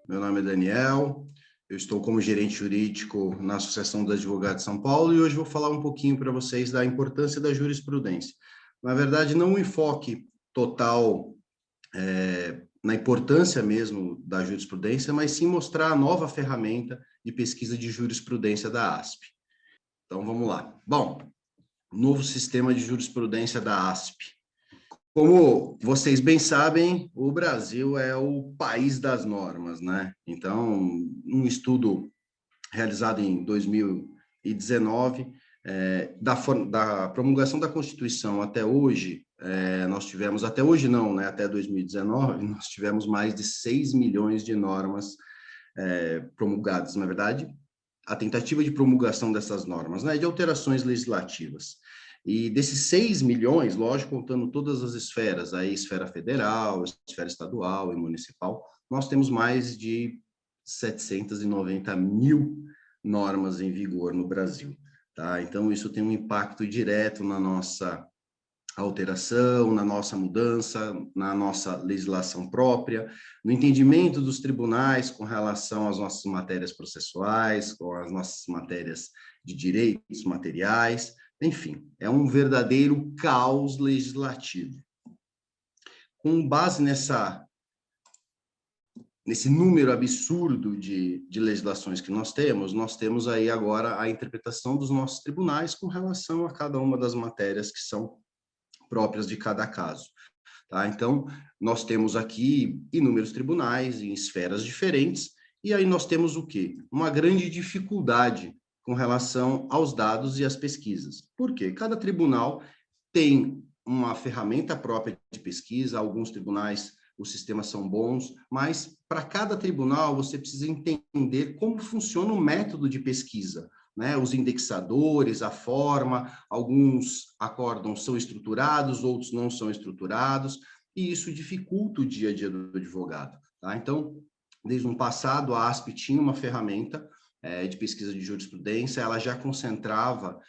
meu nome é Daniel, eu estou como gerente jurídico na Associação dos Advogados de São Paulo e hoje vou falar um pouquinho para vocês da importância da jurisprudência. Na verdade, não um enfoque total na importância mesmo da jurisprudência, mas sim mostrar a nova ferramenta de pesquisa de jurisprudência da ASP. Então, vamos lá. Bom, novo sistema de jurisprudência da ASP. Como vocês bem sabem, o Brasil é o país das normas, né? Então, um estudo realizado em 2019, da promulgação da Constituição até hoje, nós tivemos, até hoje não, né? Até 2019, nós tivemos mais de 6 milhões de normas promulgadas. Na verdade, a tentativa de promulgação dessas normas, né? De alterações legislativas. E desses 6 milhões, lógico, contando todas as esferas, aí esfera federal, esfera estadual e municipal, nós temos mais de 790 mil normas em vigor no Brasil, tá? Então, isso tem um impacto direto na nossa alteração, na nossa mudança, na nossa legislação própria, no entendimento dos tribunais com relação às nossas matérias processuais, com as nossas matérias de direitos materiais, enfim, é um verdadeiro caos legislativo. Com base nesse número absurdo de legislações que nós temos aí agora a interpretação dos nossos tribunais com relação a cada uma das matérias que são próprias de cada caso. Tá? Então, nós temos aqui inúmeros tribunais em esferas diferentes, e aí nós temos o quê? Uma grande dificuldade com relação aos dados e às pesquisas. Por quê? Cada tribunal tem uma ferramenta própria de pesquisa, alguns tribunais, os sistemas são bons, mas para cada tribunal você precisa entender como funciona o método de pesquisa, né? Os indexadores, a forma, alguns acórdãos são estruturados, outros não são estruturados, e isso dificulta o dia a dia do advogado. Tá? Então, desde o passado, a ASP tinha uma ferramenta de pesquisa de jurisprudência, ela já concentrava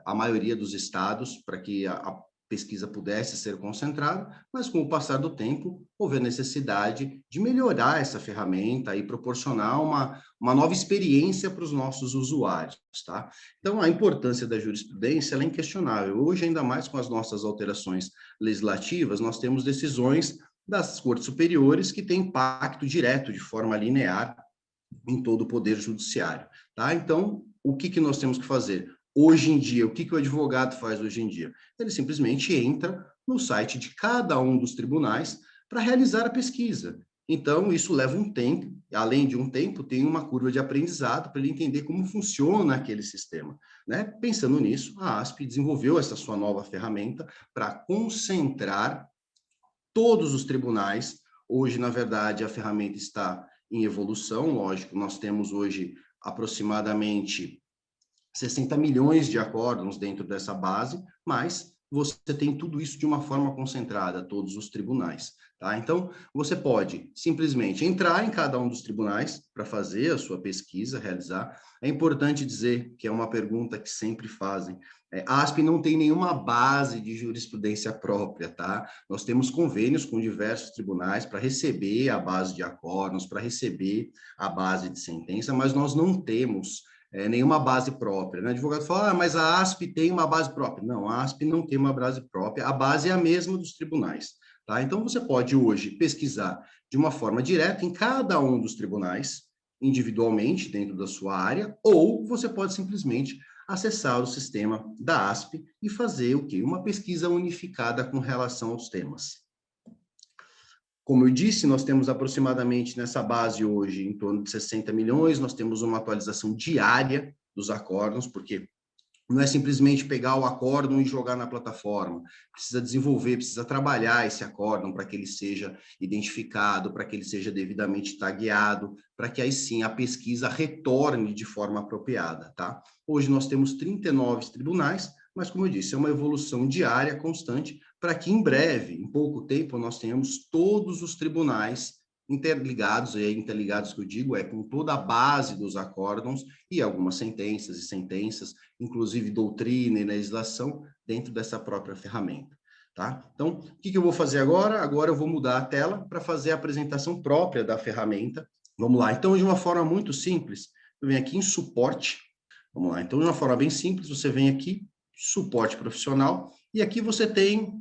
a maioria dos estados para que a pesquisa pudesse ser concentrada, mas com o passar do tempo, houve a necessidade de melhorar essa ferramenta e proporcionar uma nova experiência para os nossos usuários, tá? Então, a importância da jurisprudência ela é inquestionável. Hoje, ainda mais com as nossas alterações legislativas, nós temos decisões das cortes superiores que têm impacto direto, de forma linear, em todo o poder judiciário, tá? Então, o que nós temos que fazer? Hoje em dia, o que o advogado faz hoje em dia? Ele simplesmente entra no site de cada um dos tribunais para realizar a pesquisa. Então, isso leva um tempo, além de um tempo, tem uma curva de aprendizado para ele entender como funciona aquele sistema, né? Pensando nisso, a ASP desenvolveu essa sua nova ferramenta para concentrar todos os tribunais. Hoje, na verdade, a ferramenta está em evolução, lógico, nós temos hoje aproximadamente 60 milhões de acórdãos dentro dessa base, mas você tem tudo isso de uma forma concentrada, todos os tribunais, tá? Então, você pode simplesmente entrar em cada um dos tribunais para fazer a sua pesquisa, realizar. É importante dizer que é uma pergunta que sempre fazem. A ASP não tem nenhuma base de jurisprudência própria, tá? Nós temos convênios com diversos tribunais para receber a base de acórdãos, para receber a base de sentença, mas nós não temos nenhuma base própria, né? O advogado fala, mas a ASP tem uma base própria. Não, a ASP não tem uma base própria, a base é a mesma dos tribunais, tá? Então, você pode hoje pesquisar de uma forma direta em cada um dos tribunais, individualmente, dentro da sua área, ou você pode simplesmente acessar o sistema da ASP e fazer o quê? Uma pesquisa unificada com relação aos temas. Como eu disse, nós temos aproximadamente nessa base hoje em torno de 60 milhões, nós temos uma atualização diária dos acórdãos, porque não é simplesmente pegar o acórdão e jogar na plataforma, precisa desenvolver, precisa trabalhar esse acórdão para que ele seja identificado, para que ele seja devidamente tagueado, para que aí sim a pesquisa retorne de forma apropriada, tá? Hoje nós temos 39 tribunais, mas como eu disse, é uma evolução diária, constante, para que em breve, em pouco tempo, nós tenhamos todos os tribunais interligados, e interligados que eu digo com toda a base dos acórdãos e algumas sentenças, inclusive doutrina e legislação, dentro dessa própria ferramenta, tá? Então, o que eu vou fazer agora? Agora eu vou mudar a tela para fazer a apresentação própria da ferramenta Vamos lá. Então, de uma forma muito simples, eu venho aqui em suporte. Vamos lá. Então, de uma forma bem simples, você vem aqui, suporte profissional, e aqui você tem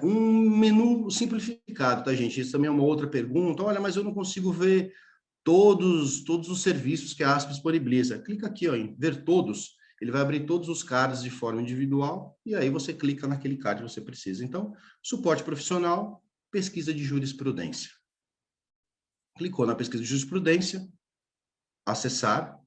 um menu simplificado, tá, gente? Isso também é uma outra pergunta. Olha, mas eu não consigo ver todos os serviços que a ASP disponibiliza. Clica aqui, ó, em ver todos. Ele vai abrir todos os cards de forma individual, e aí você clica naquele card que você precisa. Então, suporte profissional, pesquisa de jurisprudência. Clicou na pesquisa de jurisprudência, acessar.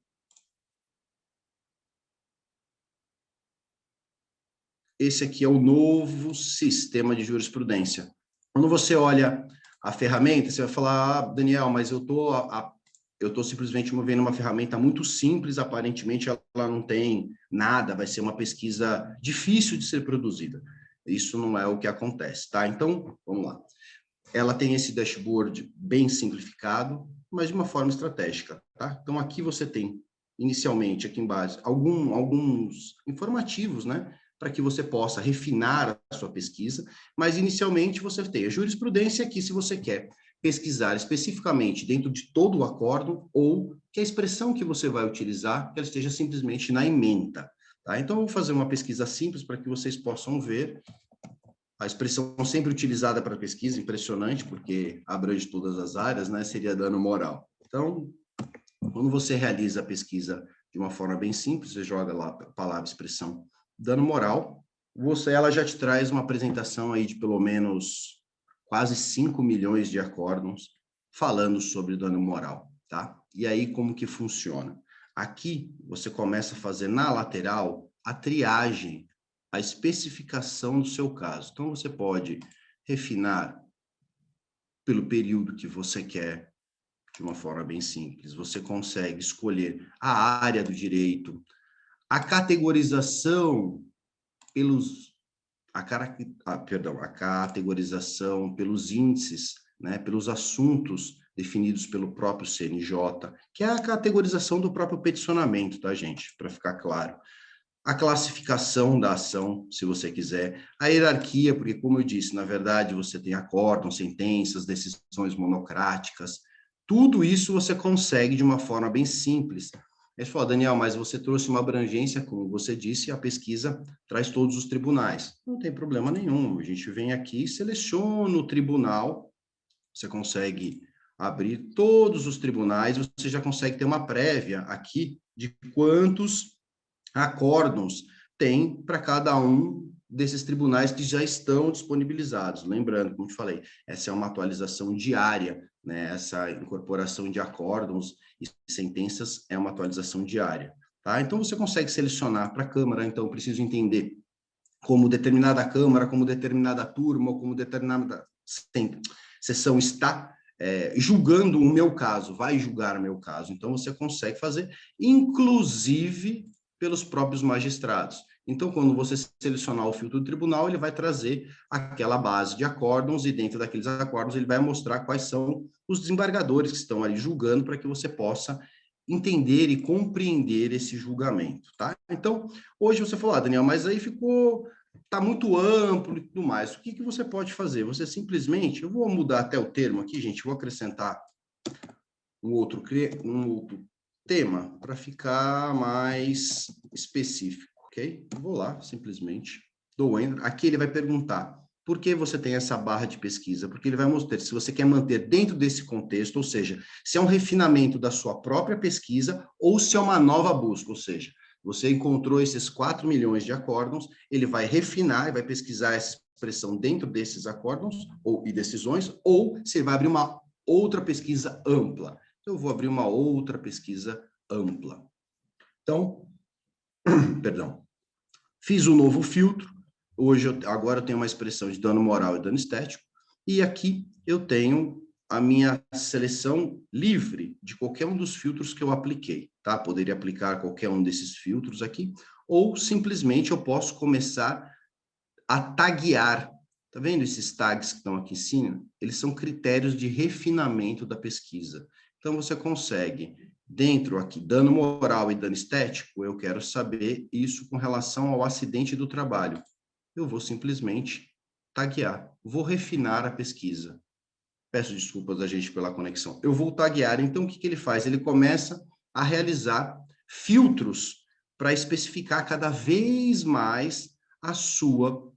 Esse aqui é o novo sistema de jurisprudência. Quando você olha a ferramenta, você vai falar, Daniel, mas eu tô simplesmente movendo uma ferramenta muito simples, aparentemente ela não tem nada, vai ser uma pesquisa difícil de ser produzida. Isso não é o que acontece, tá? Então, vamos lá. Ela tem esse dashboard bem simplificado, mas de uma forma estratégica, tá? Então, aqui você tem, inicialmente, aqui embaixo, alguns informativos, né? Para que você possa refinar a sua pesquisa, mas, inicialmente, você tem a jurisprudência aqui, se você quer pesquisar especificamente dentro de todo o acórdão, ou que a expressão que você vai utilizar, que ela esteja simplesmente na ementa, tá? Então, eu vou fazer uma pesquisa simples para que vocês possam ver. A expressão sempre utilizada para pesquisa, impressionante, porque abrange todas as áreas, né? Seria dano moral. Então, quando você realiza a pesquisa de uma forma bem simples, você joga lá a palavra expressão dano moral, ela já te traz uma apresentação aí de pelo menos quase 5 milhões de acórdãos falando sobre dano moral, tá? E aí, como que funciona? Aqui, você começa a fazer na lateral a triagem, a especificação do seu caso. Então, você pode refinar pelo período que você quer, de uma forma bem simples. Você consegue escolher a área do direito, a categorização pelos... a categorização pelos índices, né, pelos assuntos definidos pelo próprio CNJ, que é a categorização do próprio peticionamento, tá, gente? Para ficar claro. A classificação da ação, se você quiser, a hierarquia, porque, como eu disse, na verdade, você tem acórdãos, sentenças, decisões monocráticas, tudo isso você consegue de uma forma bem simples. Aí você fala, Daniel, mas você trouxe uma abrangência, como você disse, a pesquisa traz todos os tribunais. Não tem problema nenhum, a gente vem aqui, seleciona o tribunal, você consegue abrir todos os tribunais, você já consegue ter uma prévia aqui de quantos acórdãos tem para cada um desses tribunais que já estão disponibilizados. Lembrando, como te falei, essa é uma atualização diária, né? Essa incorporação de acórdãos e sentenças é uma atualização diária, tá? Então, você consegue selecionar para a Câmara, então, eu preciso entender como determinada Câmara, como determinada turma, ou como determinada sessão está julgando o meu caso, vai julgar o meu caso. Então, você consegue fazer, inclusive pelos próprios magistrados. Então, quando você selecionar o filtro do tribunal, ele vai trazer aquela base de acórdãos e dentro daqueles acórdãos ele vai mostrar quais são os desembargadores que estão ali julgando para que você possa entender e compreender esse julgamento, tá? Então, hoje você falou, Daniel, mas aí tá muito amplo e tudo mais. O que que você pode fazer? Você simplesmente, eu vou mudar até o termo aqui, gente, vou acrescentar um outro tema para ficar mais específico, ok? Vou lá, simplesmente, dou Enter. Aqui ele vai perguntar por que você tem essa barra de pesquisa, porque ele vai mostrar se você quer manter dentro desse contexto, ou seja, se é um refinamento da sua própria pesquisa ou se é uma nova busca, ou seja, você encontrou esses 4 milhões de acórdãos, ele vai refinar e vai pesquisar essa expressão dentro desses acórdãos e decisões, ou se ele vai abrir uma outra pesquisa ampla. Eu vou abrir uma outra pesquisa ampla. Então, perdão, fiz um novo filtro. Agora eu tenho uma expressão de dano moral e dano estético. E aqui eu tenho a minha seleção livre de qualquer um dos filtros que eu apliquei, tá? Poderia aplicar qualquer um desses filtros aqui, ou simplesmente eu posso começar a taguear. Tá vendo esses tags que estão aqui em cima? Eles são critérios de refinamento da pesquisa. Então, você consegue, dentro aqui, dano moral e dano estético, eu quero saber isso com relação ao acidente do trabalho. Eu vou simplesmente taguear, vou refinar a pesquisa. Peço desculpas a gente pela conexão. Eu vou taguear. Então, o que ele faz? Ele começa a realizar filtros para especificar cada vez mais a sua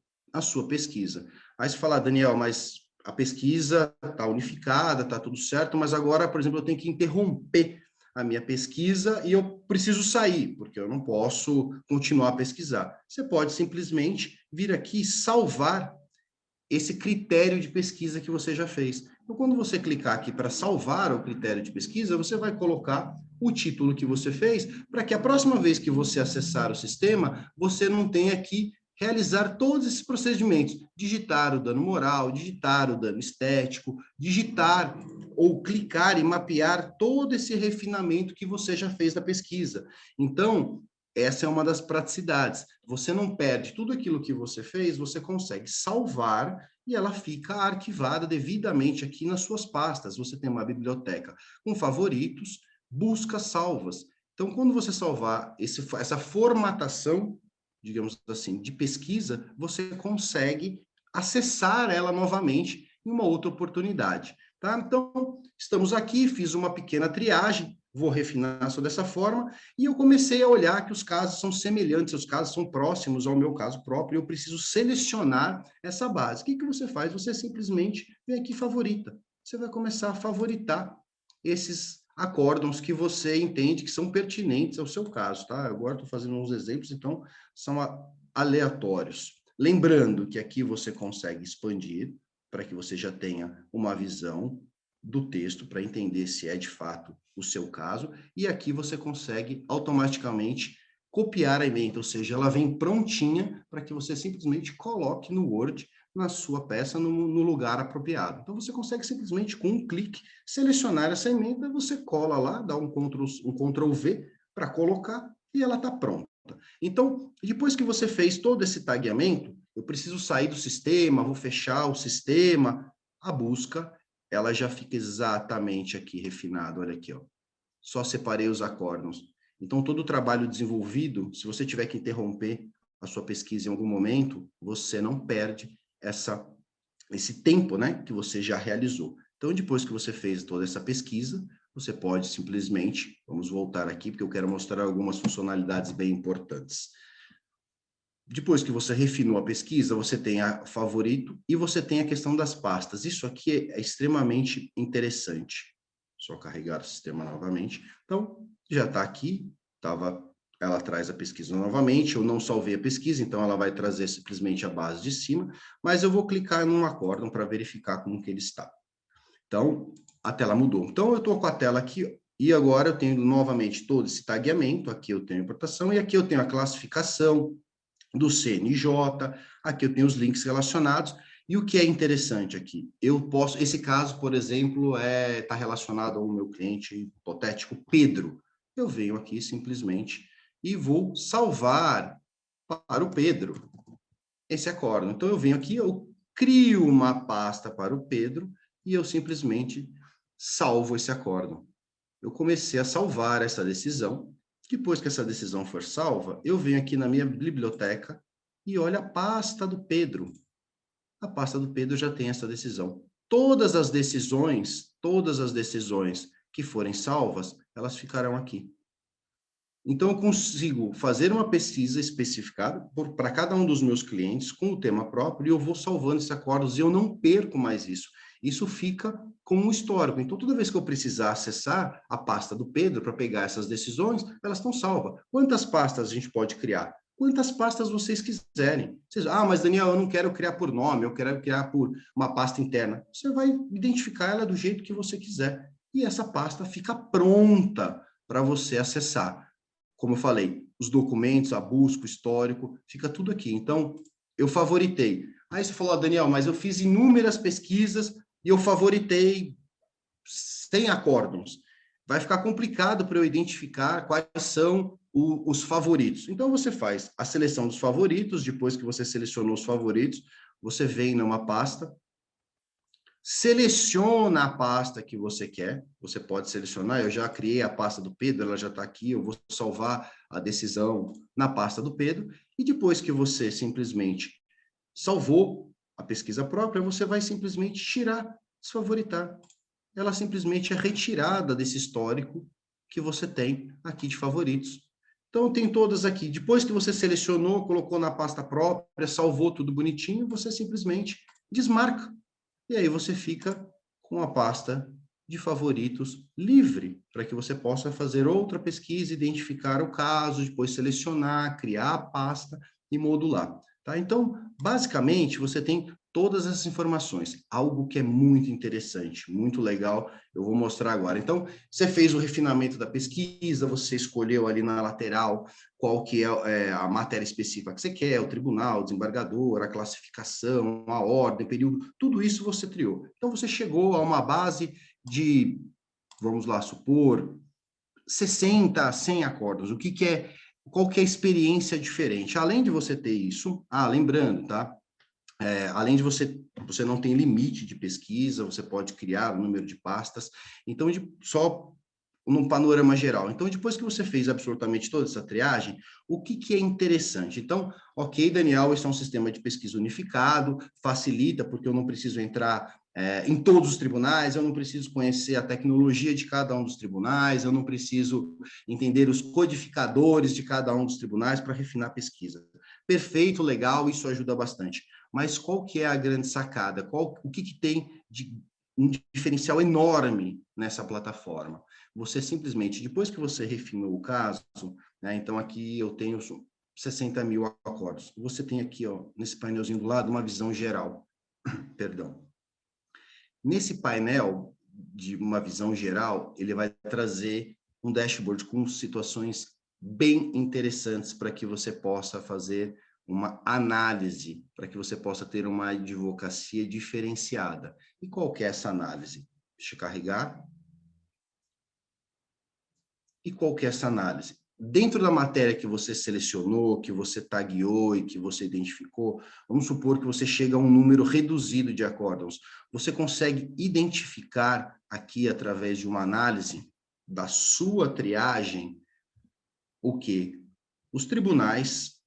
pesquisa. Aí você fala, Daniel, mas a pesquisa está unificada, está tudo certo, mas agora, por exemplo, eu tenho que interromper a minha pesquisa e eu preciso sair, porque eu não posso continuar a pesquisar. Você pode simplesmente vir aqui e salvar esse critério de pesquisa que você já fez. Então, quando você clicar aqui para salvar o critério de pesquisa, você vai colocar o título que você fez, para que a próxima vez que você acessar o sistema, você não tenha que realizar todos esses procedimentos, digitar o dano moral, digitar o dano estético, digitar ou clicar e mapear todo esse refinamento que você já fez da pesquisa. Então, essa é uma das praticidades. Você não perde tudo aquilo que você fez, você consegue salvar e ela fica arquivada devidamente aqui nas suas pastas. Você tem uma biblioteca com favoritos, buscas salvas. Então, quando você salvar essa formatação, digamos assim, de pesquisa, você consegue acessar ela novamente em uma outra oportunidade. Tá? Então, estamos aqui, fiz uma pequena triagem, vou refinar só dessa forma, e eu comecei a olhar que os casos são semelhantes, os casos são próximos ao meu caso próprio, e eu preciso selecionar essa base. O que você faz? Você simplesmente vem aqui e favorita. Você vai começar a favoritar esses acórdons que você entende que são pertinentes ao seu caso, tá? Agora estou fazendo uns exemplos, então são aleatórios. Lembrando que aqui você consegue expandir para que você já tenha uma visão do texto para entender se é de fato o seu caso, e aqui você consegue automaticamente copiar a ementa, ou seja, ela vem prontinha para que você simplesmente coloque no Word, na sua peça, no lugar apropriado. Então, você consegue simplesmente, com um clique, selecionar essa ementa, você cola lá, dá um Ctrl V para colocar, e ela está pronta. Então, depois que você fez todo esse tagueamento, eu preciso sair do sistema, vou fechar o sistema, a busca ela já fica exatamente aqui refinada, olha aqui, ó. Só separei os acórdons. Então, todo o trabalho desenvolvido, se você tiver que interromper a sua pesquisa em algum momento, você não perde esse tempo, né, que você já realizou. Então, depois que você fez toda essa pesquisa, você pode simplesmente, vamos voltar aqui, porque eu quero mostrar algumas funcionalidades bem importantes. Depois que você refinou a pesquisa, você tem a favorito e você tem a questão das pastas. Isso aqui é extremamente interessante. Só carregar o sistema novamente. Então, já está aqui, ela traz a pesquisa novamente, eu não salvei a pesquisa, então ela vai trazer simplesmente a base de cima, mas eu vou clicar num acórdão para verificar como que ele está. Então, a tela mudou. Então, eu estou com a tela aqui, e agora eu tenho novamente todo esse tagueamento, aqui eu tenho a importação, e aqui eu tenho a classificação do CNJ, aqui eu tenho os links relacionados, e o que é interessante aqui, esse caso, por exemplo, está relacionado ao meu cliente hipotético Pedro, eu venho aqui simplesmente e vou salvar para o Pedro esse acórdão. Então, eu venho aqui, eu crio uma pasta para o Pedro e eu simplesmente salvo esse acórdão. Eu comecei a salvar essa decisão. Depois que essa decisão for salva, eu venho aqui na minha biblioteca e olho a pasta do Pedro. A pasta do Pedro já tem essa decisão. Todas as decisões que forem salvas, elas ficarão aqui. Então, eu consigo fazer uma pesquisa especificada para cada um dos meus clientes com o tema próprio e eu vou salvando esses acordos e eu não perco mais isso. Isso fica como um histórico. Então, toda vez que eu precisar acessar a pasta do Pedro para pegar essas decisões, elas estão salvas. Quantas pastas a gente pode criar? Quantas pastas vocês quiserem. Mas Daniel, eu não quero criar por nome, eu quero criar por uma pasta interna. Você vai identificar ela do jeito que você quiser. E essa pasta fica pronta para você acessar. Como eu falei, os documentos, a busca, o histórico, fica tudo aqui. Então, eu favoritei. Aí você falou, Daniel, mas eu fiz inúmeras pesquisas e eu favoritei 100 acórdons. Vai ficar complicado para eu identificar quais são os favoritos. Então, você faz a seleção dos favoritos, depois que você selecionou os favoritos, você vem numa pasta, seleciona a pasta que você quer, você pode selecionar, eu já criei a pasta do Pedro, ela já está aqui, eu vou salvar a decisão na pasta do Pedro, e depois que você simplesmente salvou a pesquisa própria, você vai simplesmente tirar desfavoritar. Ela simplesmente é retirada desse histórico que você tem aqui de favoritos. Então, tem todas aqui. Depois que você selecionou, colocou na pasta própria, salvou tudo bonitinho, você simplesmente desmarca. E aí você fica com a pasta de favoritos livre, para que você possa fazer outra pesquisa, identificar o caso, depois selecionar, criar a pasta e modular. Tá? Então, basicamente, você tem todas essas informações. Algo que é muito interessante, muito legal, eu vou mostrar agora. Então, você fez o refinamento da pesquisa, você escolheu ali na lateral qual que é a matéria específica que você quer, o tribunal, o desembargador, a classificação, a ordem, período, tudo isso você triou. Então, você chegou a uma base de, vamos lá supor, 60 a 100 acordos. O que é, qual que é a experiência diferente? Além de você ter isso, lembrando, tá? Além de você não tem limite de pesquisa, você pode criar um número de pastas. Então, só num panorama geral. Então, depois que você fez absolutamente toda essa triagem, o que é interessante? Então, ok, Daniel, esse é um sistema de pesquisa unificado, facilita, porque eu não preciso entrar em todos os tribunais, eu não preciso conhecer a tecnologia de cada um dos tribunais, eu não preciso entender os codificadores de cada um dos tribunais para refinar a pesquisa. Perfeito, legal, isso ajuda bastante. Mas qual que é a grande sacada? O que tem de um diferencial enorme nessa plataforma? Você simplesmente, depois que você refinou o caso, né, então aqui eu tenho 60 mil acordos. Você tem aqui, ó, nesse painelzinho do lado, uma visão geral. Perdão. Nesse painel de uma visão geral, ele vai trazer um dashboard com situações bem interessantes para que você possa fazer uma análise, para que você possa ter uma advocacia diferenciada. E qual que é essa análise? Deixa eu carregar. E qual que é essa análise? Dentro da matéria que você selecionou, que você tagueou e que você identificou, vamos supor que você chega a um número reduzido de acórdãos. Você consegue identificar aqui, através de uma análise da sua triagem, o quê? Os tribunais,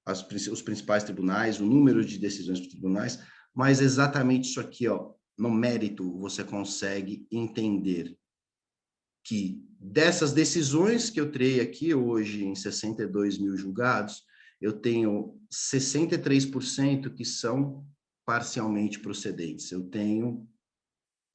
os principais tribunais, o número de decisões dos tribunais, mas exatamente isso aqui, ó, no mérito, você consegue entender que dessas decisões que eu tirei aqui hoje em 62 mil julgados, eu tenho 63% que são parcialmente procedentes. Eu tenho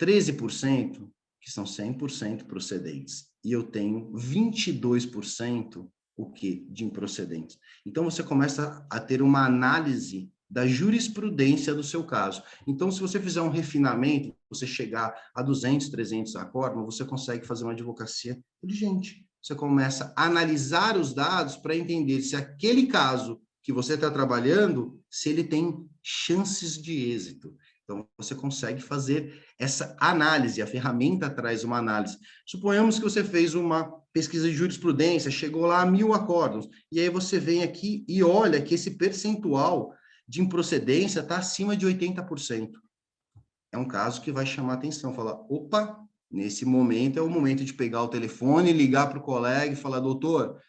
13% que são 100% procedentes. E eu tenho 22% o quê? De improcedentes. Então, você começa a ter uma análise da jurisprudência do seu caso. Então, se você fizer um refinamento, você chegar a 200, 300 acordos, você consegue fazer uma advocacia inteligente. Você começa a analisar os dados para entender se aquele caso que você está trabalhando, se ele tem chances de êxito. Então, você consegue fazer essa análise, a ferramenta traz uma análise. Suponhamos que você fez uma pesquisa de jurisprudência, chegou lá a 1000 acordos, e aí você vem aqui e olha que esse percentual de improcedência está acima de 80%. É um caso que vai chamar atenção, falar, opa, nesse momento é o momento de pegar o telefone, ligar para o colega e falar, doutor,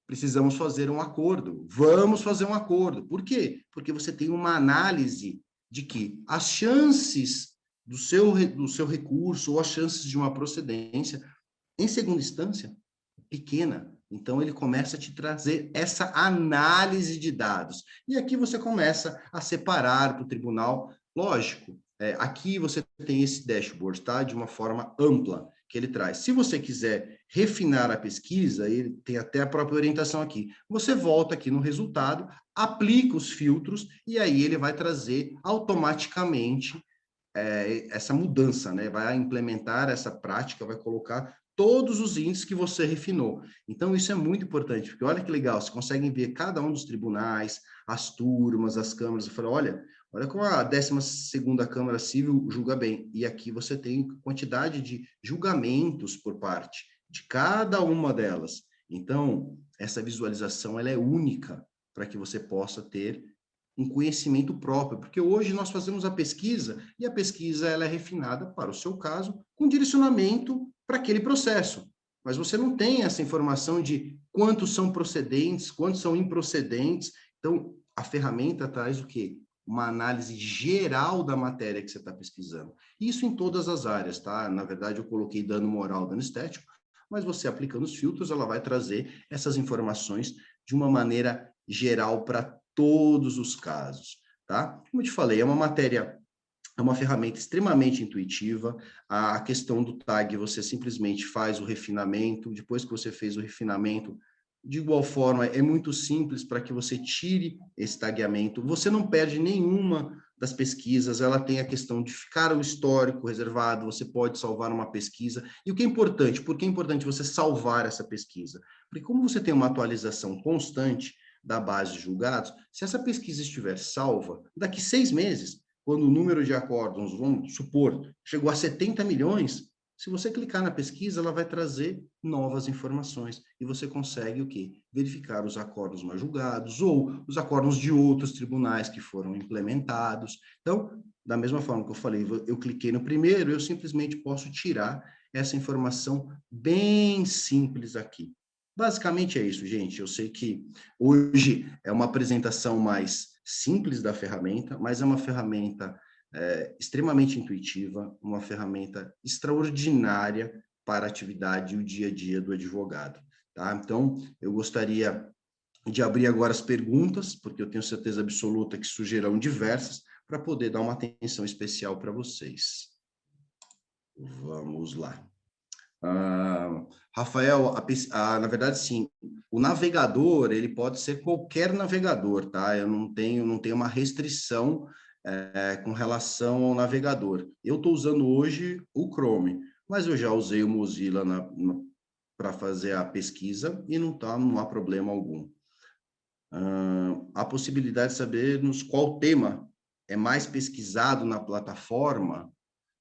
precisamos fazer um acordo, vamos fazer um acordo. Por quê? Porque você tem uma análise de que as chances do seu recurso ou as chances de uma procedência, em segunda instância, pequena. Então, ele começa a te trazer essa análise de dados. E aqui você começa a separar para o tribunal. Lógico, aqui você tem esse dashboard, tá? De uma forma ampla que ele traz. Se você quiser refinar a pesquisa, ele tem até a própria orientação aqui. Você volta aqui no resultado, aplica os filtros e aí ele vai trazer automaticamente essa mudança, né? Vai implementar essa prática, vai colocar todos os índices que você refinou. Então, isso é muito importante, porque olha que legal, você consegue ver cada um dos tribunais, as turmas, as câmaras, e fala, olha como a 12ª Câmara Civil julga bem. E aqui você tem quantidade de julgamentos por parte de cada uma delas. Então, essa visualização ela é única para que você possa ter um conhecimento próprio, porque hoje nós fazemos a pesquisa e a pesquisa ela é refinada para o seu caso com direcionamento para aquele processo. Mas você não tem essa informação de quantos são procedentes, quantos são improcedentes. Então, a ferramenta traz o quê? uma análise geral da matéria que você está pesquisando. Isso em todas as áreas, tá? Na verdade, eu coloquei dano moral, dano estético, mas você aplicando os filtros, ela vai trazer essas informações de uma maneira geral para todos os casos, tá? Como eu te falei, é uma ferramenta extremamente intuitiva. A questão do tag, você simplesmente faz o refinamento. Depois que você fez o refinamento, de igual forma, é muito simples para que você tire esse tagueamento. Você não perde nenhuma das pesquisas, ela tem a questão de ficar o histórico reservado, você pode salvar uma pesquisa. E o que é importante? Por que é importante você salvar essa pesquisa? Porque como você tem uma atualização constante da base de julgados, se essa pesquisa estiver salva, daqui 6 meses, quando o número de acórdãos, vamos supor, chegou a 70 milhões, se você clicar na pesquisa, ela vai trazer novas informações e você consegue o quê? Verificar os acórdãos mais julgados ou os acórdãos de outros tribunais que foram implementados. Então, da mesma forma que eu falei, eu cliquei no primeiro, eu simplesmente posso tirar essa informação bem simples aqui. Basicamente é isso, gente. Eu sei que hoje é uma apresentação mais simples da ferramenta, mas é uma ferramenta extremamente intuitiva, uma ferramenta extraordinária para a atividade e o dia a dia do advogado. Tá? Então, eu gostaria de abrir agora as perguntas, porque eu tenho certeza absoluta que surgirão diversas, para poder dar uma atenção especial para vocês. Vamos lá. Rafael, na verdade, sim, o navegador, ele pode ser qualquer navegador, tá? Eu não tenho uma restrição com relação ao navegador. Eu estou usando hoje o Chrome, mas eu já usei o Mozilla para fazer a pesquisa e não há problema algum. A possibilidade de sabermos qual tema é mais pesquisado na plataforma.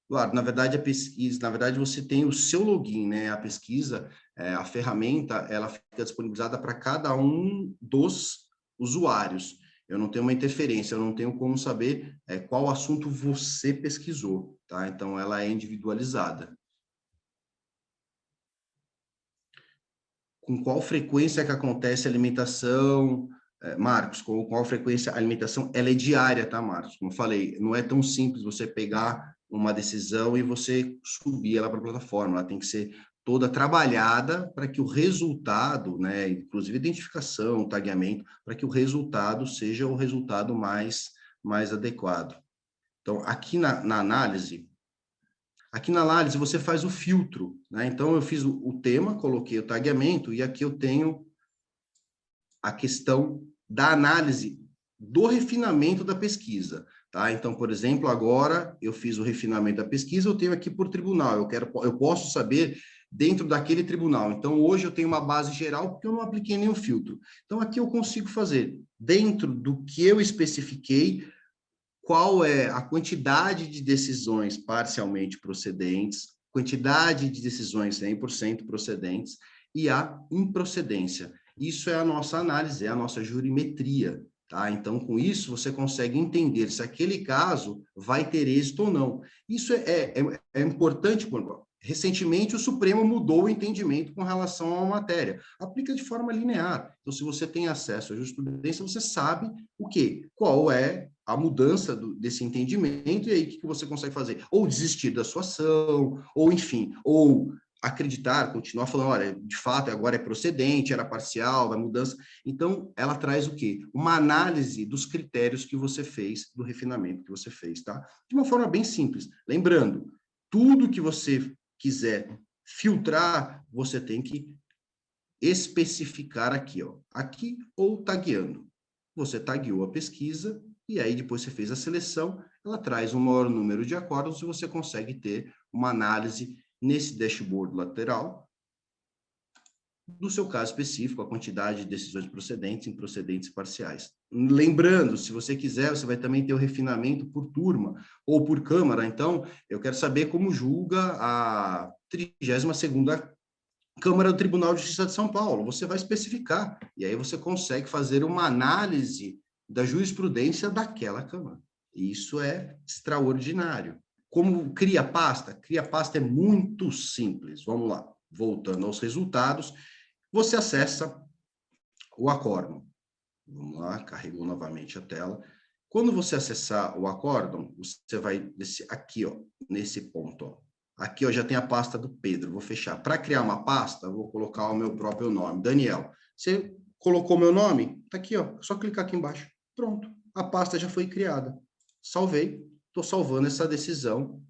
Claro, na verdade, a pesquisa, na verdade, você tem o seu login, né? A pesquisa, a ferramenta, ela fica disponibilizada para cada um dos usuários. Eu não tenho uma interferência, eu não tenho como saber qual assunto você pesquisou, tá? Então, ela é individualizada. Com qual frequência que acontece a alimentação? Marcos, com qual frequência a alimentação? Ela é diária, tá, Marcos? Como eu falei, não é tão simples você pegar uma decisão e você subir ela para a plataforma. Ela tem que ser toda trabalhada para que o resultado, né, inclusive identificação, tagueamento, para que o resultado seja o resultado mais adequado. Então, aqui na análise, você faz o filtro, né? Então, eu fiz o tema, coloquei o tagueamento, e aqui eu tenho a questão da análise do refinamento da pesquisa, tá? Então, por exemplo, agora eu fiz o refinamento da pesquisa, eu tenho aqui por tribunal, eu posso saber dentro daquele tribunal. Então, hoje eu tenho uma base geral porque eu não apliquei nenhum filtro. Então, aqui eu consigo fazer, dentro do que eu especifiquei, qual é a quantidade de decisões parcialmente procedentes, quantidade de decisões 100% procedentes e a improcedência. Isso é a nossa análise, é a nossa jurimetria, tá? Então, com isso, você consegue entender se aquele caso vai ter êxito ou não. Isso é importante, recentemente, o Supremo mudou o entendimento com relação a uma matéria. Aplica de forma linear. Então, se você tem acesso à jurisprudência, você sabe o quê? Qual é a mudança desse entendimento, e aí o que você consegue fazer? Ou desistir da sua ação, ou enfim, ou acreditar, continuar falando, olha, de fato, agora é procedente, era parcial, vai mudança. Então, ela traz o quê? Uma análise dos critérios que você fez, do refinamento que você fez, tá? De uma forma bem simples. Lembrando, tudo que você quiser filtrar, você tem que especificar aqui, ó. Aqui ou tagueando. Você tagueou a pesquisa e aí depois você fez a seleção, ela traz um maior número de acórdãos e você consegue ter uma análise nesse dashboard lateral do seu caso específico, a quantidade de decisões procedentes, improcedentes e parciais. Lembrando, se você quiser, você vai também ter o refinamento por turma ou por câmara. Então, eu quero saber como julga a 32ª Câmara do Tribunal de Justiça de São Paulo. Você vai especificar, e aí você consegue fazer uma análise da jurisprudência daquela Câmara. Isso é extraordinário. Como cria pasta? Cria pasta é muito simples. Vamos lá. Voltando aos resultados, você acessa o acórdão. Vamos lá, carregou novamente a tela. Quando você acessar o acórdão, você vai descer aqui, ó, nesse ponto, ó. Aqui, ó, já tem a pasta do Pedro. Vou fechar. Para criar uma pasta, eu vou colocar o meu próprio nome, Daniel. Você colocou meu nome? Tá aqui, ó. Só clicar aqui embaixo. Pronto. A pasta já foi criada. Salvei. Estou salvando essa decisão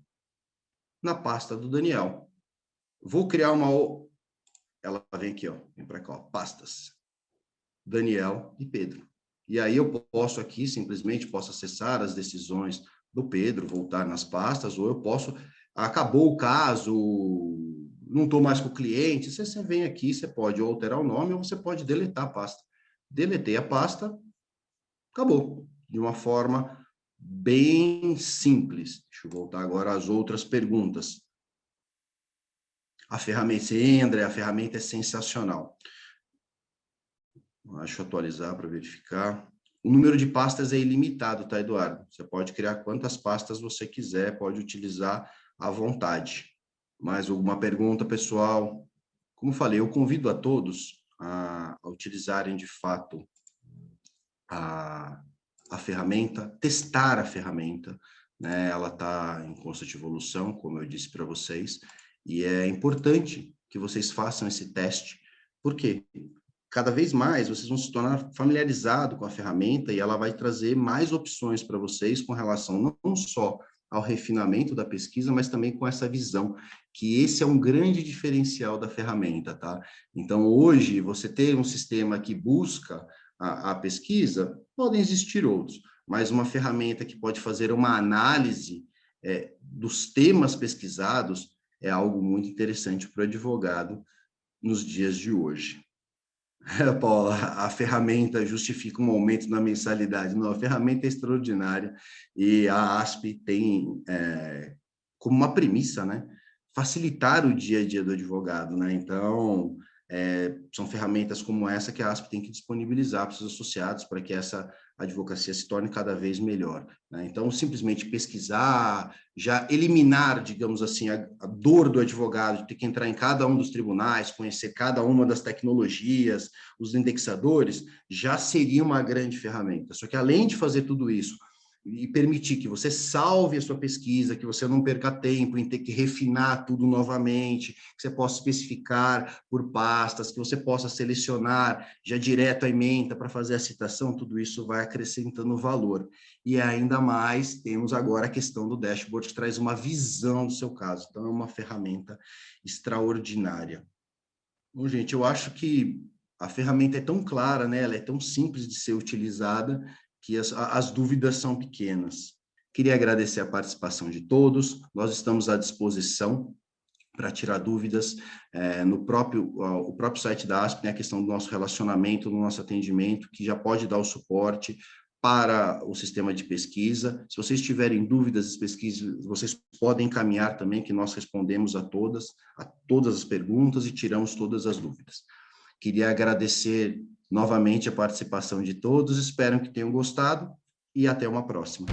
na pasta do Daniel. Vou criar uma... Ela vem aqui, ó. Vem para cá, ó. Pastas. Daniel e Pedro. E aí eu posso aqui, simplesmente, posso acessar as decisões do Pedro, voltar nas pastas, ou eu posso... Acabou o caso, não estou mais com o cliente, você vem aqui, você pode alterar o nome ou você pode deletar a pasta. Deletei a pasta, acabou. De uma forma bem simples. Deixa eu voltar agora às outras perguntas. A ferramenta, André, a ferramenta é sensacional. Deixa eu atualizar para verificar. O número de pastas é ilimitado, tá, Eduardo? Você pode criar quantas pastas você quiser, pode utilizar à vontade. Mais alguma pergunta, pessoal? Como falei, eu convido a todos a utilizarem de fato a ferramenta, testar a ferramenta, né? Ela está em constante evolução, como eu disse para vocês, e é importante que vocês façam esse teste. Por quê? Cada vez mais vocês vão se tornar familiarizados com a ferramenta e ela vai trazer mais opções para vocês com relação não só ao refinamento da pesquisa, mas também com essa visão, que esse é um grande diferencial da ferramenta, tá? Então, hoje, você ter um sistema que busca a pesquisa, podem existir outros, mas uma ferramenta que pode fazer uma análise dos temas pesquisados é algo muito interessante para o advogado nos dias de hoje. Paula, a ferramenta justifica um aumento na mensalidade. Não, a ferramenta é extraordinária e a ASP tem como uma premissa, né, facilitar o dia a dia do advogado, né? Então, são ferramentas como essa que a ASP tem que disponibilizar para os seus associados para que essa advocacia se torne cada vez melhor, né? Então, simplesmente pesquisar, já eliminar, digamos assim, a dor do advogado de ter que entrar em cada um dos tribunais, conhecer cada uma das tecnologias, os indexadores, já seria uma grande ferramenta. Só que, além de fazer tudo isso, e permitir que você salve a sua pesquisa, que você não perca tempo em ter que refinar tudo novamente, que você possa especificar por pastas, que você possa selecionar já direto a ementa para fazer a citação, tudo isso vai acrescentando valor. E ainda mais, temos agora a questão do dashboard, que traz uma visão do seu caso. Então, é uma ferramenta extraordinária. Bom, gente, eu acho que a ferramenta é tão clara, né? Ela é tão simples de ser utilizada, que as dúvidas são pequenas. Queria agradecer a participação de todos, nós estamos à disposição para tirar dúvidas no o próprio site da ASP, né, a questão do nosso relacionamento, do nosso atendimento, que já pode dar o suporte para o sistema de pesquisa. Se vocês tiverem dúvidas das pesquisas, vocês podem encaminhar também, que nós respondemos a todas as perguntas e tiramos todas as dúvidas. Queria agradecer novamente a participação de todos, espero que tenham gostado e até uma próxima.